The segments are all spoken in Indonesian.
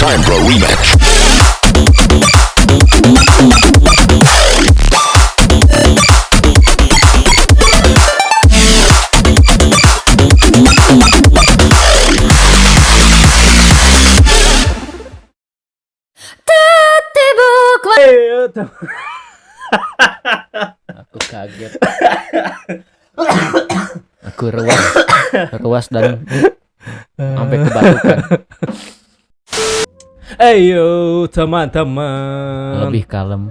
time for a rematch. Aku kaget. Aku ruas dan sampai kebatukan. Ayo teman-teman, Lebih kalem.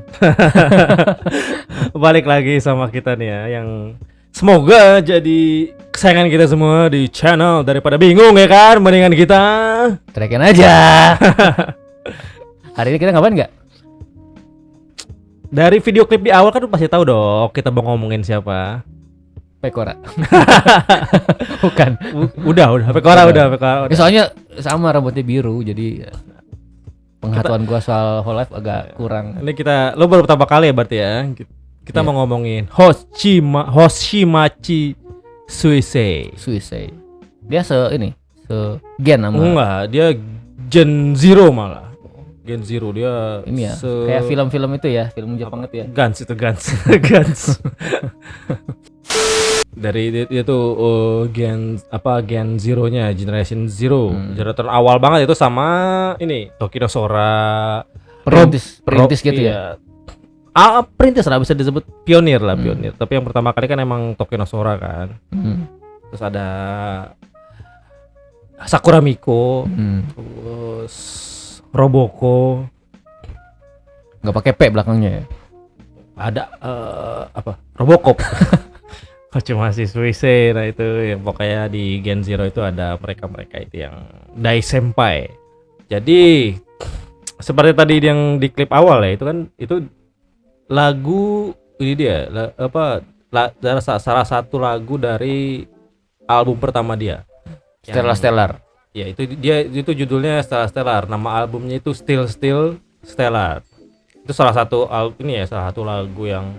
balik lagi sama kita nih ya, yang semoga jadi kesayangan kita semua di channel Daripada Bingung, ya kan? Mendingan kita Teriakin aja. Hari ini kita ngapain nggak? dari video klip di awal kan lu pasti tahu dong kita mau ngomongin siapa. Pekora. Bukan. Udah Pekora. Ya, soalnya sama rambutnya biru, jadi penghatuan gua soal whole life agak kurang. Ini lo baru pertama kali ya berarti ya. Kita mau ngomongin Hoshimachi Suisei. Dia gen nama. Enggak, dia Gen Zero malah. Gen Zero dia Ini ya, kayak film-film itu ya, film Jepang itu ya. Guns. Dari dia tuh Gen Zero-nya, Generation Zero. Generation awal banget itu sama ini Tokyo Sora. Perintis gitu ya. Perintis lah, bisa disebut pionir. Tapi yang pertama kali kan emang Tokyo Sora kan. Terus ada Sakura Miko, terus Roboko. Nggak pakai P belakangnya ya. Ada Robocop. Cuma si Suisei, nah itu yang pokoknya di Gen Zero itu ada mereka itu yang Dai Senpai. Jadi seperti tadi yang di klip awal ya, itu lagu ini dia salah satu lagu dari album pertama dia. Stellar. Ya itu judulnya Stellar. Nama albumnya itu Still Stellar. Itu salah satu lagu yang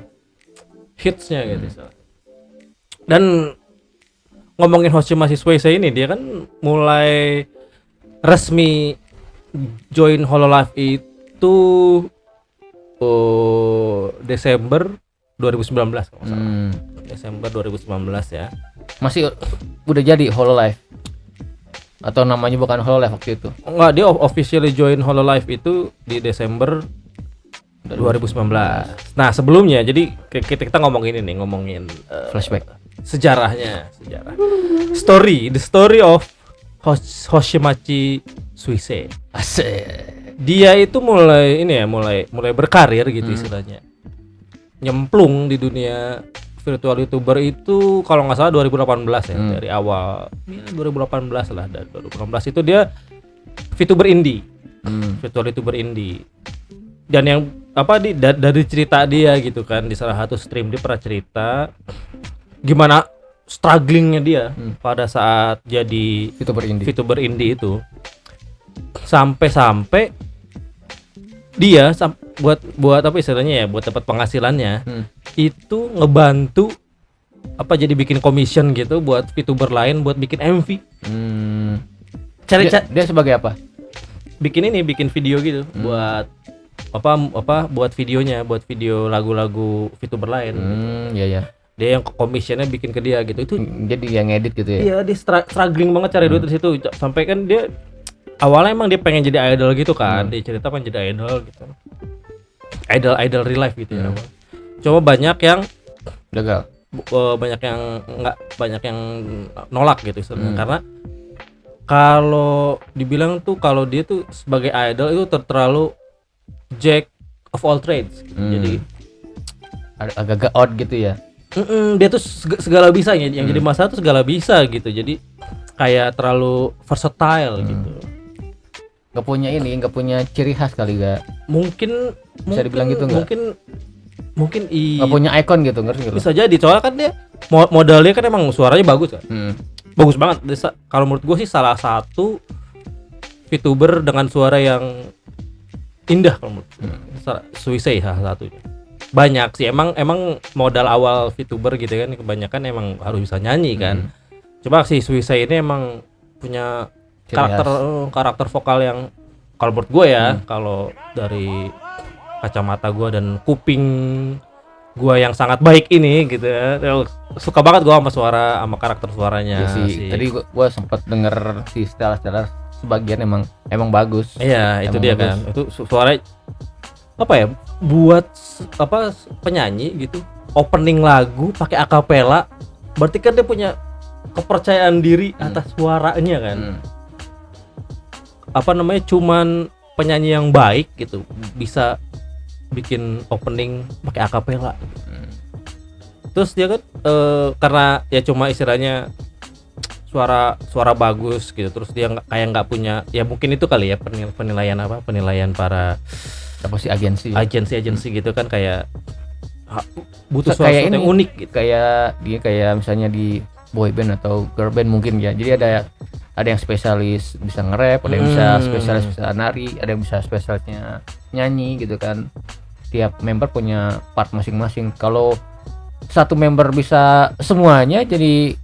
hitsnya gitu. Dan ngomongin Hoshimachi Suisei ini, dia kan mulai resmi join Hololive itu Desember 2019 kalau nggak salah. Desember 2019 ya. Masih udah jadi Hololive atau namanya bukan Hololive waktu itu? Enggak, dia officially join Hololive itu di Desember 2019. Nah sebelumnya, jadi kita ngomongin Flashback. sejarah. The story of Hoshimachi Suisei. Asik. Dia itu mulai berkarir gitu istilahnya. Nyemplung di dunia virtual YouTuber itu kalau nggak salah 2018 ya. Dari awal 2018 lah, dari 2018 itu dia VTuber indie. Virtual YouTuber indie. Dan yang dari cerita dia gitu kan, di salah satu stream dia pernah cerita gimana strugglingnya dia pada saat jadi VTuber indie itu, sampai dia buat apa istilahnya ya, buat dapat penghasilannya itu ngebantu jadi bikin commission gitu buat VTuber lain buat bikin MV. Dia sebagai apa? Bikin video gitu buat buat videonya, buat video lagu-lagu VTuber lain. Iya. Dia yang commissionnya bikin ke dia gitu. Itu jadi yang edit gitu ya. Iya, dia struggling banget cari duit di situ. Sampai kan dia awalnya emang dia pengen jadi idol gitu kan. Dia cerita pengen jadi idol gitu. Idol real life gitu ya. Cuma banyak yang gagal. banyak yang nolak gitu sebenarnya. Karena kalau dibilang tuh kalau dia tuh sebagai idol itu terlalu jack of all trades gitu. Jadi agak odd gitu ya. Dia tuh segala bisa ya. Yang jadi masalah tuh segala bisa gitu. Jadi kayak terlalu versatile gitu. Gak punya ciri khas kali gak? Mungkin bisa dibilang gitu nggak? Mungkin gak punya icon gitu, ngerti nggak? Bisa jadi, soalnya kan dia modalnya kan emang suaranya bagus kan. Bagus banget. Kalau menurut gue sih salah satu VTuber dengan suara yang indah kalau menurut Suisei salah satunya. Banyak sih emang modal awal VTuber gitu kan, kebanyakan emang harus bisa nyanyi kan. Coba si Suisei ini emang punya karakter vokal yang kalau menurut gue ya, kalau dari kacamata gue dan kuping gue yang sangat baik ini gitu ya, suka banget gue sama suara, sama karakter suaranya Ya sih. Tadi gua sempat denger si Stellar sebagian emang bagus. Iya, itu Emang dia bagus. kan. Itu suara apa ya? Buat penyanyi gitu, opening lagu pakai akapela, berarti kan dia punya kepercayaan diri atas suaranya kan. Apa namanya? Cuman penyanyi yang baik gitu bisa bikin opening pakai akapela. Terus dia kan karena ya cuma istilahnya suara bagus gitu, terus dia nggak punya, ya mungkin itu kali ya penilaian para Apa sih agensi? agensi gitu kan, kayak butuh Kayak sesuatu yang ini, unik gitu. kayak misalnya di boy band atau girl band mungkin ya. Jadi ada yang spesialis bisa nge-rap, ada yang bisa spesialis bisa nari, ada yang bisa spesialisnya nyanyi gitu kan. Tiap member punya part masing-masing. Kalau satu member bisa semuanya jadi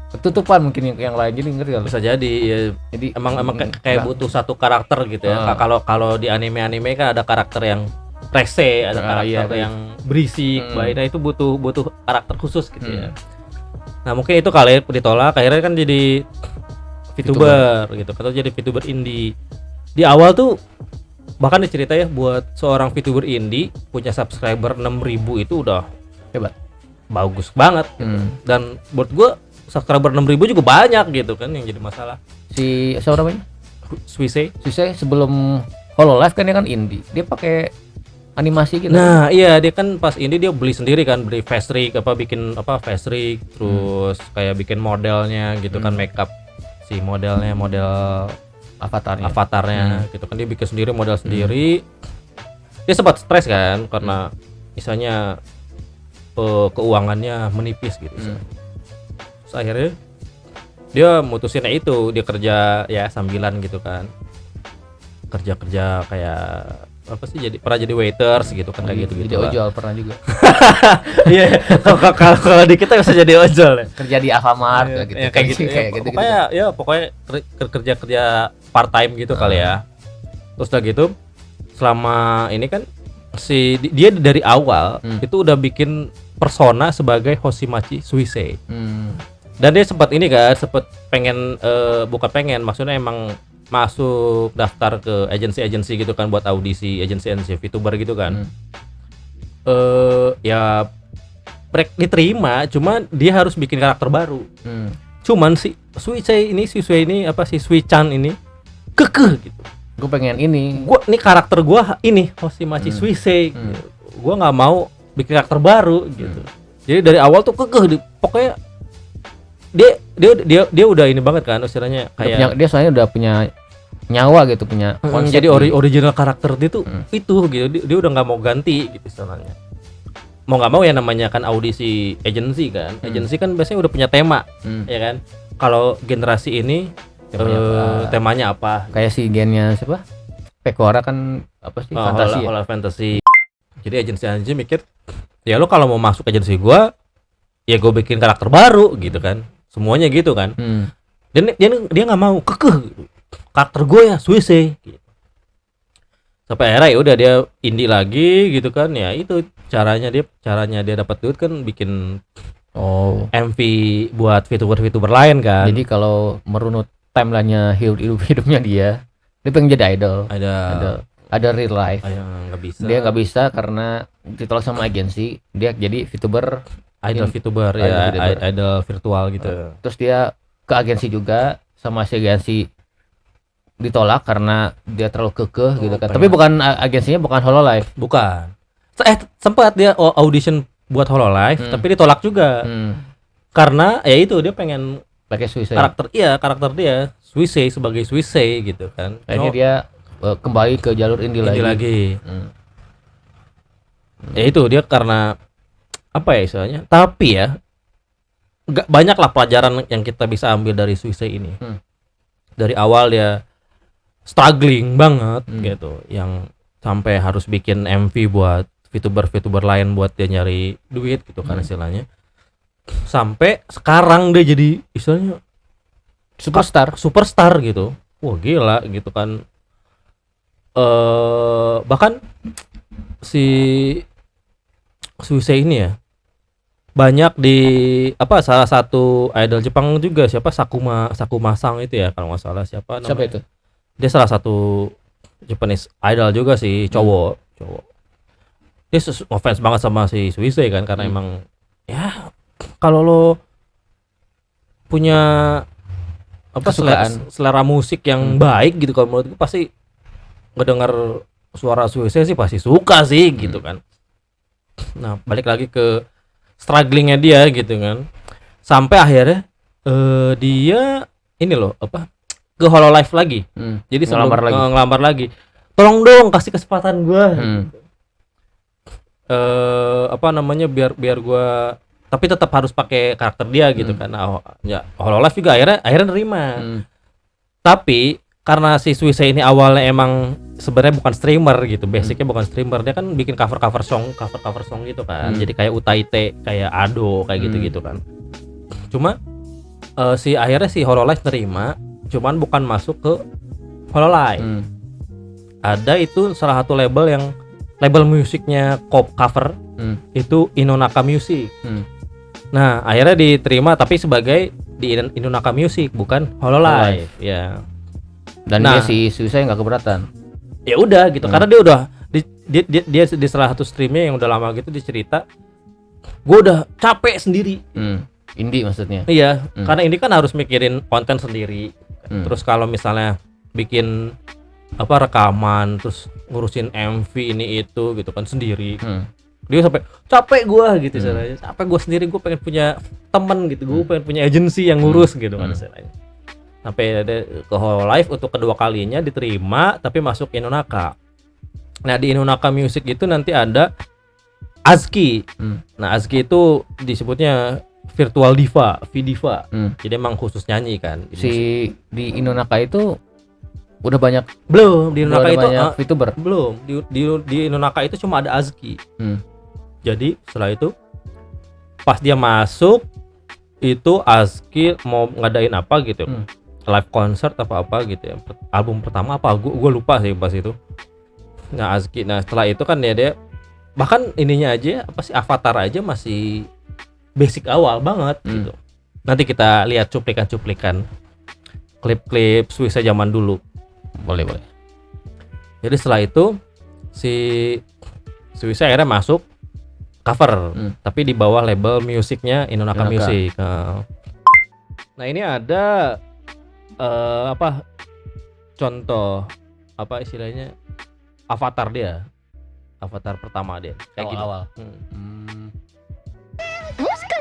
ketutupan mungkin yang lain, jadi ngerti gak lu? Bisa jadi ya, Jadi emang kayak butuh satu karakter gitu ya. Kalau di anime kan ada karakter yang rese, ada karakter iya, yang berisik, nah itu butuh karakter khusus gitu ya. Nah mungkin itu kali ditolak, akhirnya kan jadi VTuber gitu, atau jadi VTuber indie. Di awal tuh bahkan dicerita ya, buat seorang VTuber indie punya subscriber 6.000 itu udah hebat. bagus banget gitu. Dan buat gua subscriber 6.000 juga banyak gitu kan, yang jadi masalah. Si siapa namanya? Suisse. Susah sebelum Hololive kan dia kan indie. Dia pakai animasi gitu. Nah, iya dia kan pas ini dia beli sendiri kan, beli face rig, bikin face rig, terus kayak bikin modelnya gitu kan, makeup si modelnya, model avatarnya gitu kan, dia bikin sendiri, model sendiri. Dia sempat stres kan karena misalnya keuangannya menipis gitu. Terus akhirnya dia mutusin itu, dia kerja ya sambilan gitu kan, kerja kayak apa sih, pernah jadi waiters gitu kan, kayak gitu Jadi ojol pernah juga. Iya, kalau di kita bisa jadi ojol ya, Kerja di Alfamart gitu. ya, kayak gitu ya, pokoknya kerja part time gitu kali ya. Terus udah gitu, selama ini kan dia dari awal itu udah bikin persona sebagai Hoshimachi Suisse. Dan dia sempat pengen bukan pengen, maksudnya emang masuk daftar ke agensi gitu kan, buat audisi agensi VTuber gitu kan. Ya diterima, cuma dia harus bikin karakter baru. Cuman si Suisse ini apa, si Sui-chan ini kekeh gitu. Gue pengen ini. Karakter gua ini Hoshimachi Suisse. Gua nggak mau bikin karakter baru gitu. Jadi dari awal tuh kekeh, pokoknya dia udah ini banget kan, istilahnya kayak dia soalnya udah punya nyawa gitu, punya konsep. Jadi original karakter dia tuh itu gitu, dia udah nggak mau ganti gitu istilahnya. Mau nggak mau ya, namanya kan audisi agensi kan, agensi kan biasanya udah punya tema ya kan. Kalau generasi ini temanya apa? Kayak si gennya siapa? Pekora kan apa sih, fantasi. Kalau fantasy. Jadi agensi mikir, ya lo kalau mau masuk agensi gua, ya gue bikin karakter baru gitu kan, semuanya gitu kan. Dan dia nggak mau, kekeh gitu. Karakter gue ya Suisse gitu. Sampai akhirnya ya udah dia indie lagi gitu kan. Ya itu caranya dia dapat duit kan, bikin MV buat VTuber lain kan. Jadi kalau merunut timelinenya hidupnya dia pengen jadi idol. Ada real life. Nggak bisa. Dia nggak bisa karena ditolak sama agensi. Dia jadi VTuber, VTuber ya, idol virtual gitu. Terus dia ke agensi juga, sama si agensi ditolak karena dia terlalu kekeh gitu kan. Tapi bukan agensinya, bukan Hololive. Bukan. Sempat dia audition buat Hololive, tapi ditolak juga. Karena ya itu, dia pengen pakai Suisse. Karakter dia Suisse, sebagai Suisse gitu kan. Akhirnya dia kembali ke jalur indie lagi. Ya itu dia karena apa ya istilahnya. Tapi ya banyak lah pelajaran yang kita bisa ambil dari Suisse ini. Dari awal dia struggling banget gitu, yang sampai harus bikin MV buat VTuber lain buat dia nyari duit gitu kan istilahnya. Sampai sekarang dia jadi istilahnya superstar gitu. Wah gila gitu kan. bahkan si Suisei ini ya banyak di apa salah satu idol Jepang juga, siapa Sakuma-sang itu ya kalau nggak salah, siapa Siapa namanya? itu? Dia salah satu Japanese idol juga sih, cowok. Dia ngefans banget sama si Suisei kan, karena emang ya kalau lo punya apa selera musik yang baik gitu, kalau menurut gue pasti ngedengar suara Suisei sih pasti suka sih gitu kan. Nah balik lagi ke strugglingnya dia gitu kan, sampai akhirnya dia ini loh apa ke Hololive lagi. Jadi ngelamar lagi, tolong dong kasih kesempatan gue. Apa namanya biar gue tapi tetap harus pakai karakter dia gitu kan. Nah, ya Hololive juga akhirnya nerima. Tapi karena si Suisei ini awalnya emang sebenarnya bukan streamer gitu, basicnya bukan streamer, dia kan bikin cover song gitu kan. Jadi kayak Utaite, kayak Ado, kayak gitu kan. Cuma akhirnya si Hololive nerima, cuman bukan masuk ke Hololive. Ada itu salah satu label musiknya cover itu Inonaka Music. Nah akhirnya diterima tapi sebagai di Inonaka Music, bukan Hololive ya. Dan dia si Suisei nggak keberatan. Ya udah gitu, karena dia udah dia di salah satu streamnya yang udah lama gitu dia cerita, gue udah capek sendiri. Indie maksudnya. Iya, karena ini kan harus mikirin konten sendiri. Terus kalau misalnya bikin apa rekaman, terus ngurusin MV ini itu gitu kan sendiri. Dia sampai capek gua gitu istilahnya. Capek gua sendiri, gua pengen punya temen gitu. Gua pengen punya agensi yang ngurus gitu kan istilahnya. Sampai ada ke Hololive untuk kedua kalinya diterima tapi masuk Inonaka. Nah, di Inonaka Music itu nanti ada Azuki. Nah, Azuki itu disebutnya virtual diva, V-diva. Jadi emang khusus nyanyi kan. Di Inonaka itu udah banyak di Inonaka itu VTuber. Belum. Di Inonaka itu cuma ada Azuki. Jadi setelah itu pas dia masuk itu Azuki mau ngadain apa gitu. Live concert apa gitu ya. Album pertama apa gua lupa sih pas itu. Nah, Azuki. Nah, setelah itu kan dia bahkan ininya aja apa sih avatar aja masih basic awal banget gitu. Nanti kita lihat cuplikan klip-klip Suisei zaman dulu. Boleh. Jadi setelah itu si Suisei akhirnya masuk cover, tapi di bawah label musiknya Inonaka Music. Nah ini ada apa contoh apa istilahnya avatar pertama dia kayak gini. Awal. もしか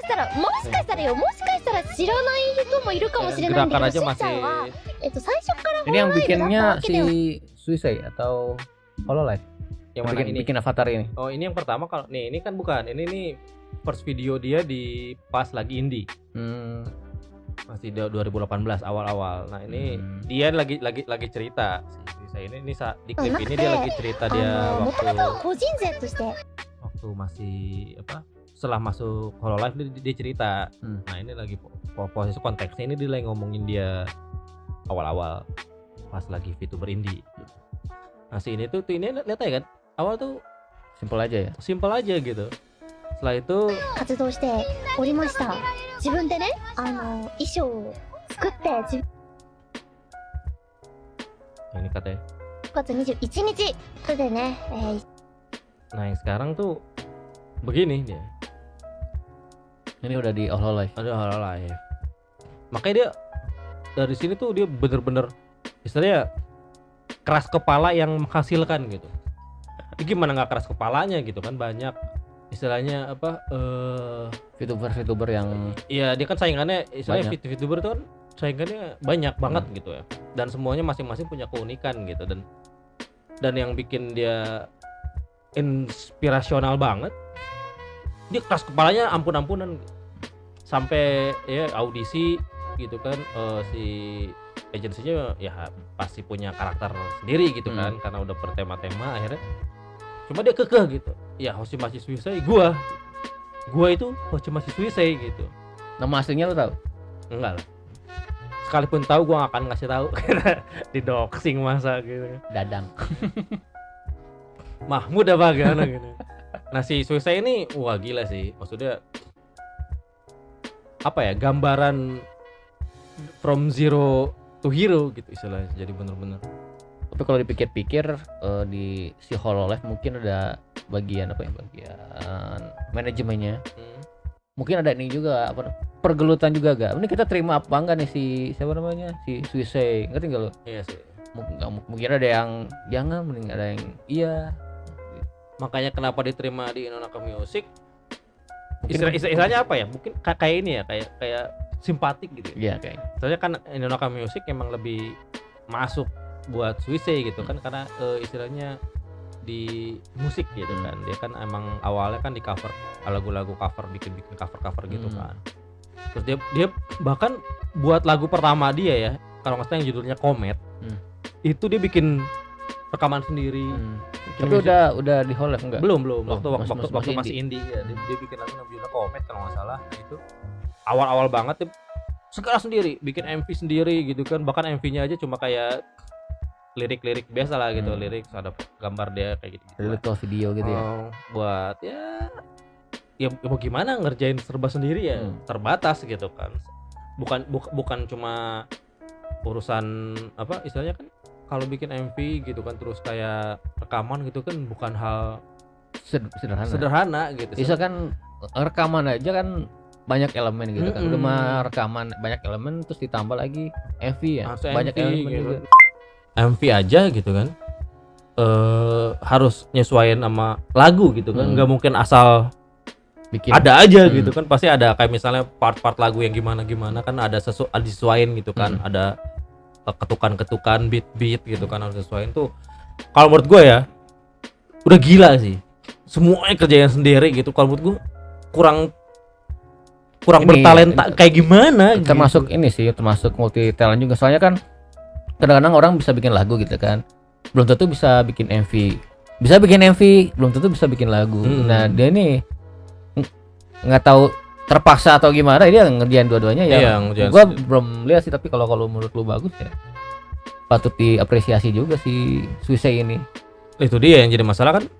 したら知らない人もいるかもしれないんだけど、しんちゃんは最初から Ini yang bikinnya si Suisei atau Hololive? Yang mana bikin avatar ini? Oh, ini yang pertama. Kalau ini kan bukan. Ini nih first video dia di pas lagi indie. Masih 2018 awal-awal. Nah, ini dia lagi cerita si Suisei ini di klip ini dia lagi cerita dia waktu masih apa? Setelah masuk Hololive dia cerita. Nah ini lagi posisi konteksnya ini dia lagi ngomongin dia awal-awal pas lagi VTuber indie. Nah si ini tuh ini lihat aja kan, awal tuh simpel aja gitu. Setelah itu 活動しておりました。自分でね、衣装を作ってini katanya 9月21日それでね、nah yang sekarang tuh begini dia. Ini udah di Hololive. Makanya dia dari sini tuh dia bener-bener istilahnya keras kepala yang menghasilkan gitu. Gimana nggak keras kepalanya gitu kan, banyak istilahnya apa VTuber yang iya dia kan saingannya istilahnya VTuber tuh kan saingannya banyak banget gitu ya, dan semuanya masing-masing punya keunikan gitu, dan yang bikin dia inspirasional banget, dia keras kepalanya ampun-ampunan sampai ya audisi gitu kan. Si agensinya ya pasti punya karakter sendiri gitu kan, karena udah bertema-tema akhirnya. Cuma dia kekeh gitu, ya Hoshimachi Suisei gua itu Hoshimachi Suisei gitu. Nama aslinya lo tau? Enggak lah, sekalipun tahu gue gak akan ngasih tahu karena di doxing masa gitu. Dadang. Mahmud apa gimana gitu. Nah si Suicide ini wah gila sih, maksudnya apa ya, gambaran from zero to hero gitu istilahnya. Jadi bener-bener. Tapi kalau dipikir-pikir di si Hololive mungkin ada bagian apa ya, bagian manajemennya. Mungkin ada ini juga apa, pergelutan juga gak? Ini kita terima apa enggak nih si siapa namanya, si Suicide, ngerti nggak lo? Iya sih. Mungkin ada yang jangan, mending ada yang iya. Makanya kenapa diterima di Inonaka Music? Istilahnya apa ya? Mungkin kayak ini ya, kayak simpatik gitu. Iya kayak. Soalnya kan Inonaka Music emang lebih masuk buat Suicide gitu kan, karena istilahnya di musik gitu kan. Dia kan emang awalnya kan di cover lagu-lagu cover, bikin cover gitu kan. Terus dia bahkan buat lagu pertama dia ya, kalau nggak salah yang judulnya Comet. Itu dia bikin rekaman sendiri. Tapi udah di Hololive enggak? Belum. Waktu masih indie ya. Dia bikin lagu yang judulnya Comet kalau nggak salah. Nah, itu awal-awal banget dia segala sendiri, bikin MV sendiri gitu kan. Bahkan MV-nya aja cuma kayak lirik-lirik biasa lah gitu, lirik ada gambar dia kayak gitu. Lirik atau video gitu ya. Buat ya mau gimana ngerjain serba sendiri ya, terbatas gitu kan. Bukan cuma urusan apa istilahnya kan, kalau bikin MV gitu kan terus kayak rekaman gitu kan bukan hal sederhana gitu. Bisa kan rekaman aja kan banyak elemen gitu kan. Udah mah rekaman banyak elemen terus ditambah lagi MV ya. Banyak MV elemen gitu. juga. MV aja gitu kan harus nyesuaiin sama lagu gitu kan. Nggak mungkin asal bikin ada aja gitu kan, pasti ada kayak misalnya part-part lagu yang gimana kan ada disesuaiin gitu kan. Ada ketukan-ketukan beat gitu kan harus disesuaiin tuh. Kalau menurut gue ya udah gila sih, semuanya kerjain sendiri gitu. Kalau menurut gue kurang bertalenta kayak gimana termasuk gitu. Ini sih termasuk multi talent juga, soalnya kan kadang-kadang orang bisa bikin lagu gitu kan, belum tentu bisa bikin MV, belum tentu bisa bikin lagu. Nah dia nih nggak tahu terpaksa atau gimana, dia ngerjain dua-duanya ya. Gua belum lihat sih, tapi kalau menurut lu bagus ya patut diapresiasi juga si Suicide ini. Itu dia yang jadi masalah kan,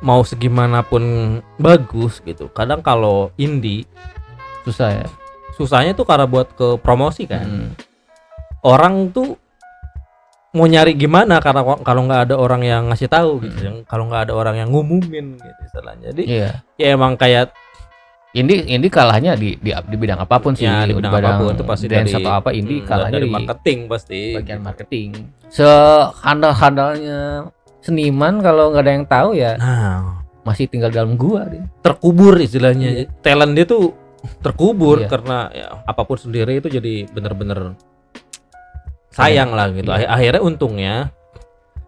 mau segimanapun bagus gitu, kadang kalau indie susah ya. Susahnya tuh karena buat ke promosi kan. Orang tuh mau nyari gimana karena kalau nggak ada orang yang ngasih tahu gitu, kalau nggak ada orang yang ngumumin gitu istilahnya. Jadi ya emang kayak indie kalahnya di bidang apapun sih. Ya, di bidang apapun itu pasti dance atau apa, indie kalahnya dari marketing pasti. Bagian marketing. Sehandal-handalnya seniman kalau nggak ada yang tahu ya. Nah, masih tinggal dalam gua dia. Terkubur istilahnya. Talent dia tuh terkubur karena ya, apapun sendiri itu jadi bener-bener sayang lah gitu. Akhirnya untungnya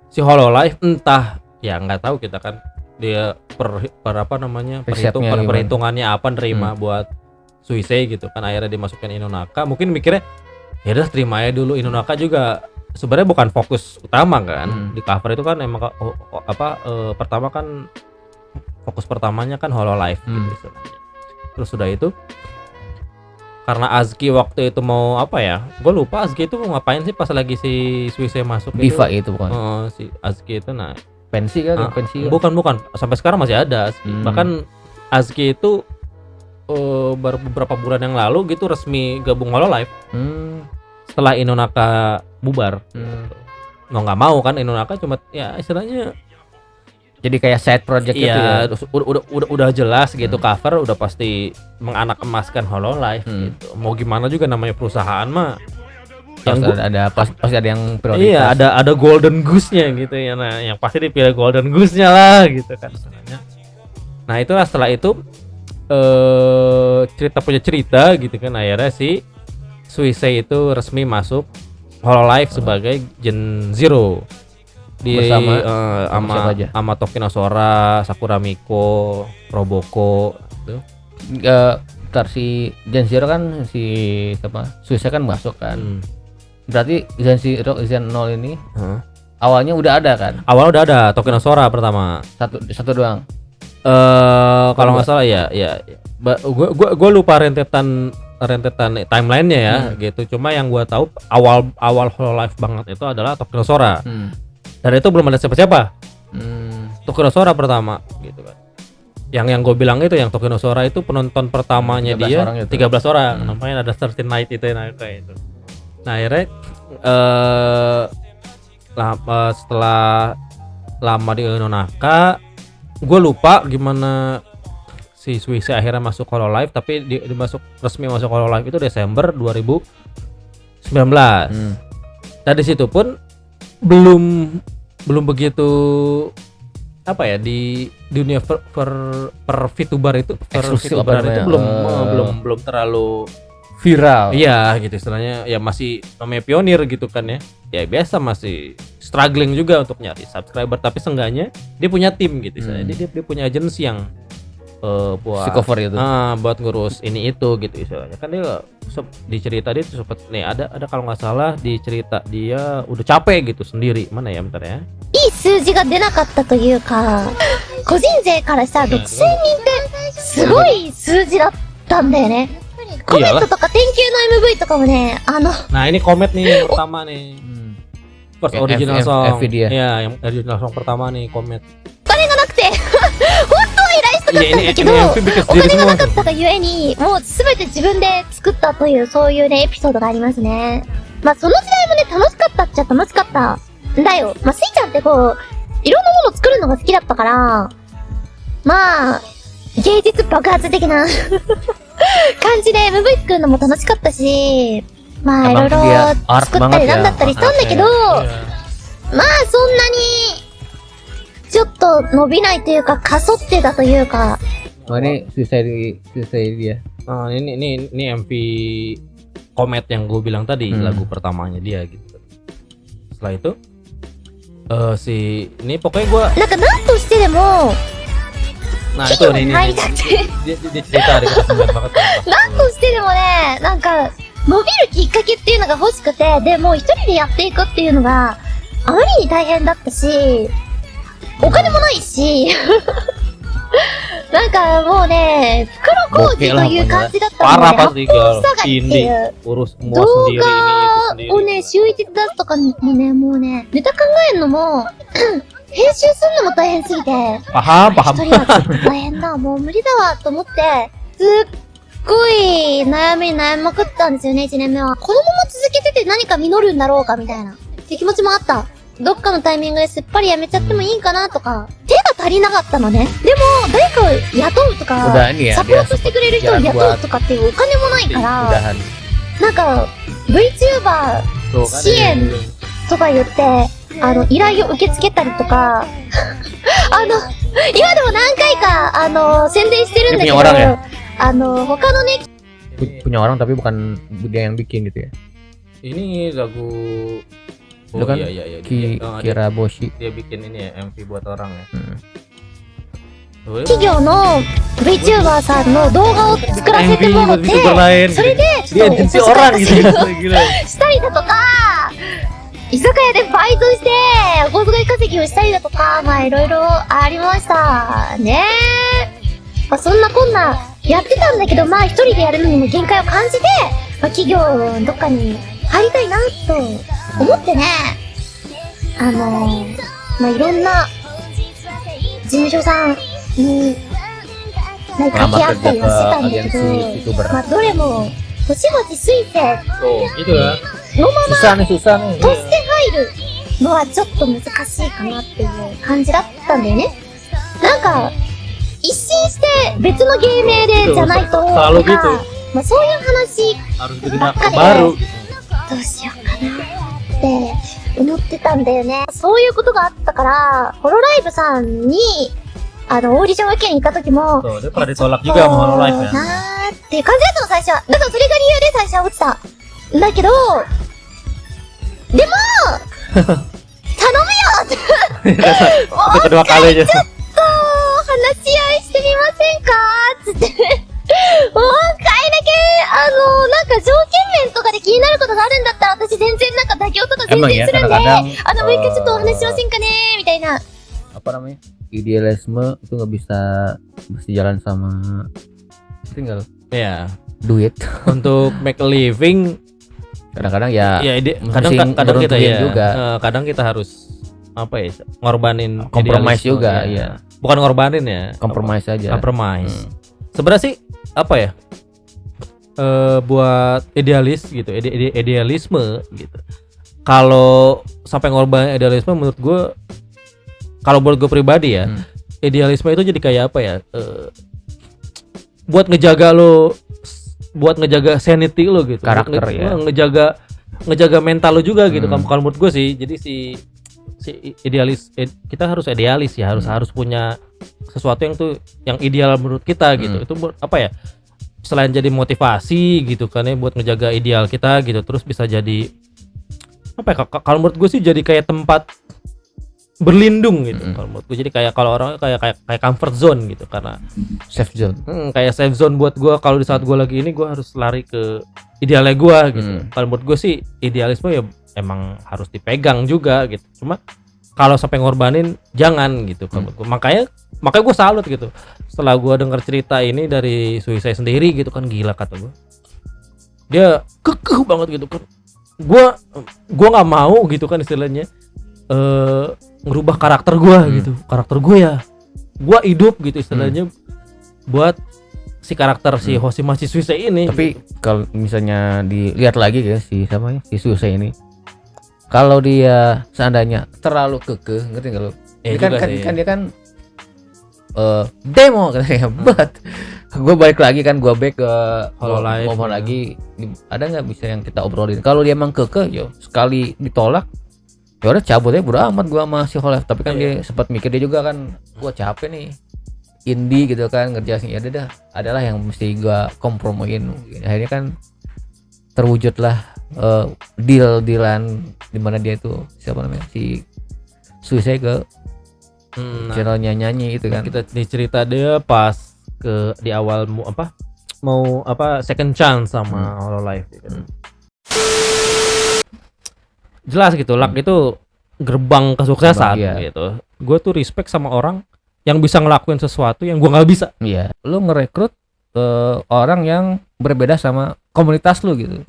si Hololive entah ya nggak tahu kita kan dia perhitungannya apa nerima buat Suicide gitu kan, akhirnya dimasukin Inonaka. Mungkin mikirnya ya udah terima aja dulu. Inonaka juga sebenarnya bukan fokus utama kan. Di cover itu kan emang pertama kan fokus pertamanya kan Hololive gitu istilahnya. Terus sudah itu karena Azki waktu itu mau apa ya, gue lupa Azki itu mau ngapain sih pas lagi si Suicide masuk Diva itu bukan? Si Azki itu nah pensi kan? Pensi bukan sampai sekarang masih ada Azki. Bahkan Azki itu baru beberapa bulan yang lalu gitu resmi gabung Hololive setelah Inonaka bubar. Mau nggak mau kan Inonaka cuma ya istilahnya jadi kayak side project gitu ya. Udah jelas gitu, cover udah pasti menganak emaskan Hololive gitu. Mau gimana juga namanya perusahaan mah yang pasti ada yang prioritas. Iya, ada golden goose-nya gitu ya. Nah, yang pasti dipilih golden goose-nya lah gitu kan sebenarnya. Nah, itulah setelah itu cerita punya cerita gitu kan, akhirnya si Suicide itu resmi masuk Hololive sebagai Gen Zero. Bersama sama Tokina Sora, Sakura Miko, Roboko gitu. Si Gen Zero kan si Suicide kan masuk kan. Berarti Gen 0 ini awalnya udah ada kan? Awalnya udah ada Tokina Sora pertama. Satu doang. Kalau nggak salah ya. Gue lupa rentetan rentetan timelinenya ya gitu. Cuma yang gua tahu awal Hololive banget itu adalah Tokyo Sora. Dan itu belum ada siapa-siapa. Tokyo Sora pertama gitu kan. Yang gue bilang itu yang Tokyo Sora itu penonton pertamanya 13 dia orang itu. 13 orang. Namanya ada 13 Night itu kayak itu. Nah, akhirnya setelah lama di Nonaka, gue lupa gimana si Suisse akhirnya masuk Hololive, tapi resmi masuk Hololive itu Desember 2019. Nah, di situ pun belum begitu apa ya, di dunia per VTuber itu Eksklusif itu belum terlalu viral. Iya gitu istilahnya, ya masih namanya pionir gitu kan ya. Ya biasa masih struggling juga untuk nyari subscriber, tapi seenggaknya dia punya tim gitu istilahnya. Dia punya agensi yang buat cover itu. Buat ngurus ini itu gitu istilahnya. Kan dia di cerita dia tuh sempat nih ada kalau nggak salah di cerita dia udah capek gitu sendiri. Mana ya bentar ya. いい数字が出なかったというか、個人勢からしたら6000人ってすごい数字だったんだよね。コメントとか天球の MV とかもね、Nah ini komet nih yang pertama nih. First original song. FV dia. Ya, yang original song pertama nih komet. お金がなくて、本当は依頼したかったんだけど、 MV bikin お sendiri 金が semua なかったがゆえに、もうすべて自分で作ったという、そういうね、エピソードがありますね。まあその時代もね、楽しかったっちゃ楽しかったんだよ。まあスイちゃんってこう、いろんなものを作るのが好きだったから、まあ、芸術爆発的な感じで MV 作るのも楽しかったし、まあいろいろ作ったりなんだったりしたんだけど、まあそんなに、ちょっと伸びないというか、かそってたというか。Oh ini susah dia. Nah ini MV komet yang gue bilang tadi, lagu pertamanya dia gitu. Setelah itu ini pokoknya gue なんか何としてでも nah 企 itu 業 nih に入りたくて dia cerita dia kasihan banget kan. 何としてでもね、なんか伸びるきっかけっていうのが欲しくて、でもう一人でやっていくっていうのがあまりに大変だったし、お金もないしなんかもうね、袋小路という感じだったので、 parah 八 pasti 方塞がりってい indie う urus semua 動 sendiri ini itu 画 sendiri. をね、週一で出すとかもね、もうね、ネタ考えるのも編集するのも大変すぎて、 Paham 一人はちょっと大変だ、もう無理だわと思って、すっごい悩みに悩みまくったんですよね、1年目は。このまま続けてて何か実るんだろうかみたいな。って気持ちもあった。どっかのタイミングですっぱりやめちゃってもいいんかなとか、手が足りなかったのね。でも、誰かを雇うとか、 Udah ini ya, サポートしてくれる人を雇うとかっていうお金もないから、 Udahan. なんか、VTuber Tuh kan 支援とか言って、依頼を受け付けたりとか、今でも何回か、宣伝してるんだけ Dia ど、 punya orang ya? 他のね、 Punya orang tapi bukan dia yang bikin gitu ya. Ini lagu Itu kan iya. Kira Boshi. Dia bikin ini ya MV buat orang ya. 企業の VTuber さんの動画を作らせてもらって、 VTuber lain それで、 dia agensi orang gitu gila. したりだとか、居酒屋でバイトして、お小遣い稼ぎをしたりだとか、まあいろいろありましたね。まあそんなこんなやってたんだけど、まあ一人でやるのにも限界を感じて、まあ企業どっかに入りたいなと思ってね、まあいろんな事務所さんになんか掛け合ったりはしてたんだけど、まあどれもぼちぼち推薦 Tuh, gitu ya. のまま Susah nih. として入るのはちょっと難しいかなっていう感じだったんだよね。なんか、一新して別の芸名でじゃないと、とか、まあそういう話 Harus bikin akun Makanya. baru. どうしようかなって思ってたんだよね。そういうことがあったから、ホロライブさんに、オーディション受けに行った時も、 Tuh, dia pernah ditolak juga sama Hololive ya. なーっていう感じだったの最初は。だからそれが理由で最初は落ちた。だけど、でも、頼むよって。 Itu kedua kalinya. 話し合いしてみませんかつって。もう一回だけ、なんか条件面とかで気になることがあるんだったら、私全然なんか妥協とか全 Emang 然 ya するんで、kadang-kadang もう一回ちょっとお話ししませんかねみたいな。 apa namanya, idealisme itu nggak bisa berjalan sama tinggal. Iya. duit. Untuk make a living Kadang-kadang ya, kadang kita ngeruntuhin ya juga. kadang kita harus apa ya, ngorbanin Compromise idealisme, juga, ya. iya. Bukan ngorbanin ya, Compromise aja. compromise. Sebenarnya sih apa ya, buat idealis gitu, idealisme gitu. Kalau sampai ngorbanin idealisme, menurut gue, kalau buat gue pribadi ya, idealisme itu jadi kayak apa ya, buat ngejaga sanity lo gitu, Karakter ya. ngejaga mental lo juga gitu. Kalau menurut gue sih, jadi si idealis, kita harus idealis ya, harus punya sesuatu yang ideal menurut kita gitu. Itu buat apa ya, selain jadi motivasi gitu kan ya, buat ngejaga ideal kita gitu, terus bisa jadi apa ya, kalau menurut gue sih jadi kayak tempat berlindung gitu. Kalau menurut gue jadi kayak, kalau orang kayak comfort zone gitu, karena Safe zone. kayak safe zone buat gue. Kalau di saat gue lagi ini, gue harus lari ke idealnya gue gitu. Kalau menurut gue sih idealisme ya emang harus dipegang juga gitu. Cuma kalau sampai ngorbanin jangan gitu. Kalau menurut gue, makanya gue salut gitu. Setelah gue dengar cerita ini dari Suicide sendiri gitu kan, gila kata gue. Dia kekeh banget gitu kan. Gue nggak mau gitu kan istilahnya, ngerubah karakter gue gitu. Karakter gue ya, gue hidup gitu istilahnya buat si karakter si Hoshimachi Suisei ini. Tapi kalau misalnya dilihat lagi ya si Suisei ini, kalau dia seandainya terlalu kekeh, ngerti nggak lo? Dia kan demo katanya, but gue balik lagi kan, gue back ke Hololive ngomong lagi, ada nggak bisa yang kita obrolin? Kalau dia emang kekeh, yo sekali ditolak, ya udah cabut aja, bodo amat gue sama si Hololive. Tapi kan dia sempat mikir, dia juga kan, gue capek nih indie gitu kan, ngerjain ya dah, adalah yang mesti gue kompromiin. Akhirnya kan terwujudlah dealan dimana dia itu, siapa namanya, si Suicide ke channelnya nyanyi itu kan. Kita dicerita dia pas di awal mau second chance sama Hololive gitu. Jelas gitu, luck itu gerbang kesuksesan gitu. Gue tuh respect sama orang yang bisa ngelakuin sesuatu yang gue nggak bisa. Iya, lu ngerekrut orang yang berbeda sama komunitas lu gitu.